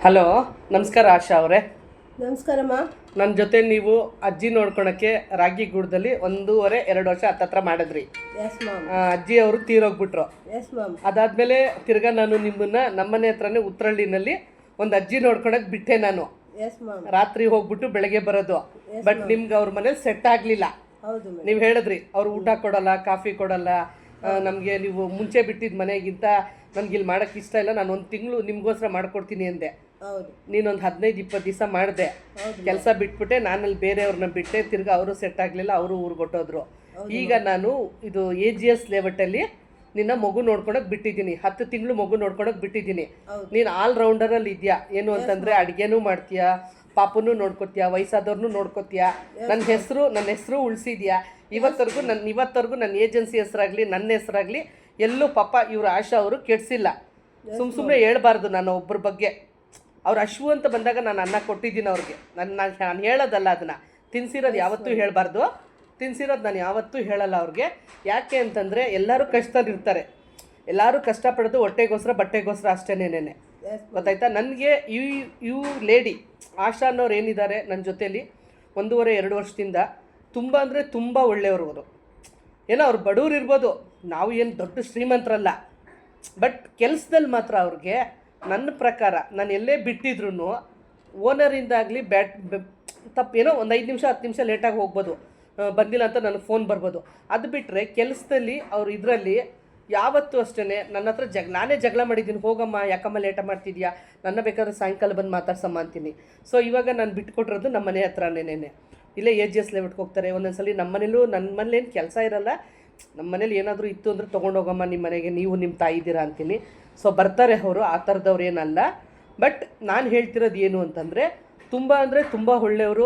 Hello, ನಮಸ್ಕಾರ ಆಶಾ ಅವರೇ. ನಮಸ್ಕಾರಮ್ಮ. ನನ್ನ ಜೊತೆ ನೀವು ಅಜ್ಜಿ ನೋಡ್ಕೊಳಕ್ಕೆ ರಾಗಿಗೂಡದಲ್ಲಿ 1.5-2 ವರ್ಷ ಹತ್ತತ್ರ ಮಾಡಿದ್ರಿ. Yes ma'am. ಅಜ್ಜಿ ಅವರು ತೀರೋಗ್ಬಿಟ್ರು. Yes ma'am. ಅದಾದ್ಮೇಲೆ ತಿರ್ಗಾ ನಾನು ನಿಮ್ಮನ್ನ ನಮ್ಮನೆ ಹತ್ರನೇ ಉತ್ತರಹಳ್ಳಿನಲ್ಲಿ ಒಂದು ಅಜ್ಜಿ ನೋಡ್ಕೊಳಕ್ ಬಿಟ್ಟೆ ನಾನು. Yes ma'am. ರಾತ್ರಿ ಹೋಗ್ಬಿಟ್ಟು ಬೆಳಗ್ಗೆ ಬರೋದು. ಬಟ್ ನಿಮ್ಗೆ ಅವ್ರ ಮನೇಲಿ ಸೆಟ್ ಆಗಲಿಲ್ಲ. ಹೌದು ಮೇಡಮ್. ನೀವು ಹೇಳಿದ್ರಿ ಅವ್ರು ಊಟ ಕೊಡಲ್ಲ, ಕಾಫಿ ಕೊಡಲ್ಲ, ನಮಗೆ ನೀವು ಮುಂಚೆ ಬಿಟ್ಟಿದ್ದ ಮನೆಗಿಂತ ನನಗೆ ಇಲ್ಲಿ ಮಾಡೋಕ್ಕೆ ಇಷ್ಟ ಇಲ್ಲ, ನಾನು ಒಂದು ತಿಂಗಳು ನಿಮಗೋಸ್ಕರ ಮಾಡ್ಕೊಡ್ತೀನಿ ಅಂದೆ. ಹೌದು. ನೀನೊಂದು 15-20 ದಿವಸ ಮಾಡಿದೆ, ಕೆಲಸ ಬಿಟ್ಬಿಟ್ಟೆ, ನಾನಲ್ಲಿ ಬೇರೆಯವ್ರನ್ನ ಬಿಟ್ಟೆ, ತಿರ್ಗಿ ಅವರು ಸೆಟ್ ಆಗಲಿಲ್ಲ, ಅವರು ಊರ್ಗೊಟ್ಟೋದ್ರು. ಈಗ ನಾನು ಇದು AGS ಲೇಔಟಲ್ಲಿ ನಿನ್ನ ಮಗು ನೋಡ್ಕೊಳಕ್ಕೆ ಬಿಟ್ಟಿದ್ದೀನಿ, 10 ತಿಂಗಳು ಮಗು ನೋಡ್ಕೊಳಕ್ಕೆ ಬಿಟ್ಟಿದ್ದೀನಿ. ನೀನು ಆಲ್ರೌಂಡರಲ್ಲಿ ಇದೆಯಾ, ಏನು ಅಂತಂದರೆ ಅಡುಗೆನೂ ಮಾಡ್ತೀಯಾ, ಪಾಪನೂ ನೋಡ್ಕೊತೀಯಾ, ವಯಸ್ಸಾದವ್ರನ್ನೂ ನೋಡ್ಕೊತೀಯಾ, ನನ್ನ ಹೆಸರು ಉಳಿಸಿದ್ಯಾ. ಇವತ್ತವರೆಗೂ ನನ್ನ ಏಜೆನ್ಸಿ ಹೆಸರಾಗಲಿ ನನ್ನ ಹೆಸರಾಗಲಿ ಎಲ್ಲೂ ಪಾಪ ಇವರು ಆಶಾ ಅವರು ಕೆಡಿಸಿಲ್ಲ. ಸುಮ್ಮನೆ ಹೇಳ್ಬಾರ್ದು ನಾನು ಒಬ್ಬರ ಬಗ್ಗೆ. ಅವ್ರು ಅಶ್ವು ಅಂತ ಬಂದಾಗ ನಾನು ಅನ್ನ ಕೊಟ್ಟಿದ್ದೀನಿ ಅವ್ರಿಗೆ. ನಾನು ಹೇಳೋದಲ್ಲ, ಅದನ್ನು ತಿನ್ಸಿರೋದು ಯಾವತ್ತೂ ಹೇಳಬಾರ್ದು. ತಿನ್ಸಿರೋದು ನಾನು ಯಾವತ್ತೂ ಹೇಳಲ್ಲ ಅವ್ರಿಗೆ. ಯಾಕೆ ಅಂತಂದರೆ ಎಲ್ಲರೂ ಕಷ್ಟದಲ್ಲಿರ್ತಾರೆ, ಎಲ್ಲರೂ ಕಷ್ಟಪಡೋದು ಹೊಟ್ಟೆಗೋಸ್ಕರ ಬಟ್ಟೆಗೋಸ್ಕರ ಅಷ್ಟೇನೇನೆ, ಗೊತ್ತಾಯ್ತಾ. ನನಗೆ ಇವು ಲೇಡಿ ಆಶಾ ಅನ್ನೋರು ಏನಿದ್ದಾರೆ ನನ್ನ ಜೊತೇಲಿ 1.5-2 ವರ್ಷದಿಂದ ತುಂಬ ಅಂದರೆ ತುಂಬ ಒಳ್ಳೆಯವರು ಅವರು. ಏನೋ ಅವ್ರು ಬಡವ್ರು ಇರ್ಬೋದು, ನಾವು ಏನು ದೊಡ್ಡ ಶ್ರೀಮಂತರಲ್ಲ, ಬಟ್ ಕೆಲಸದಲ್ಲಿ ಮಾತ್ರ ಅವ್ರಿಗೆ ನನ್ನ ಪ್ರಕಾರ ನಾನು ಎಲ್ಲೇ ಬಿಟ್ಟಿದ್ರು ಓನರಿಂದಾಗಲಿ ತಪ್ಪು ಏನೋ ಒಂದು 5 ನಿಮಿಷ 10 ನಿಮಿಷ ಲೇಟಾಗಿ ಹೋಗ್ಬೋದು, ಬಂದಿಲ್ಲ ಅಂತ ನನಗೆ ಫೋನ್ ಬರ್ಬೋದು. ಅದು ಬಿಟ್ಟರೆ ಕೆಲಸದಲ್ಲಿ ಅವ್ರು ಇದರಲ್ಲಿ ಯಾವತ್ತೂ ಅಷ್ಟೇ ನನ್ನ ಹತ್ರ ನಾನೇ ಜಗಳ ಮಾಡಿದ್ದೀನಿ, ಹೋಗಮ್ಮ ಯಾಕಮ್ಮ ಲೇಟ ಮಾಡ್ತಿದ್ಯಾ, ನನ್ನ ಬೇಕಾದ್ರೆ ಸಾಯಂಕಾಲ ಬಂದು ಮಾತಾಡ್ಸಮ್ಮ ಅಂತೀನಿ. ಸೊ ಇವಾಗ ನಾನು ಬಿಟ್ಕೊಟ್ಟಿರೋದು ನಮ್ಮ ಮನೆ ಹತ್ರನೇನೆ, ಇಲ್ಲೇ AGS ಲೇಔಟ್ಗೆ ಹೋಗ್ತಾರೆ. ಒಂದೊಂದ್ಸಲಿ ನಮ್ಮ ಮನೇಲಿ ಏನು ಕೆಲಸ ಇರಲ್ಲ, ನಮ್ಮ ಮನೇಲಿ ಏನಾದರೂ ಇತ್ತು ಅಂದರೆ ತೊಗೊಂಡೋಗಮ್ಮ ನಿಮ್ಮ ಮನೆಗೆ, ನೀವು ನಿಮ್ಮ ತಾಯಿ ಇದ್ದೀರಾ ಅಂತೀನಿ. ಸೊ ಬರ್ತಾರೆ ಅವರು, ಆ ಥರದವ್ರು ಏನಲ್ಲ. ಬಟ್ ನಾನು ಹೇಳ್ತಿರೋದು ಏನು ಅಂತಂದರೆ ತುಂಬ ಅಂದರೆ ತುಂಬ ಒಳ್ಳೆಯವರು.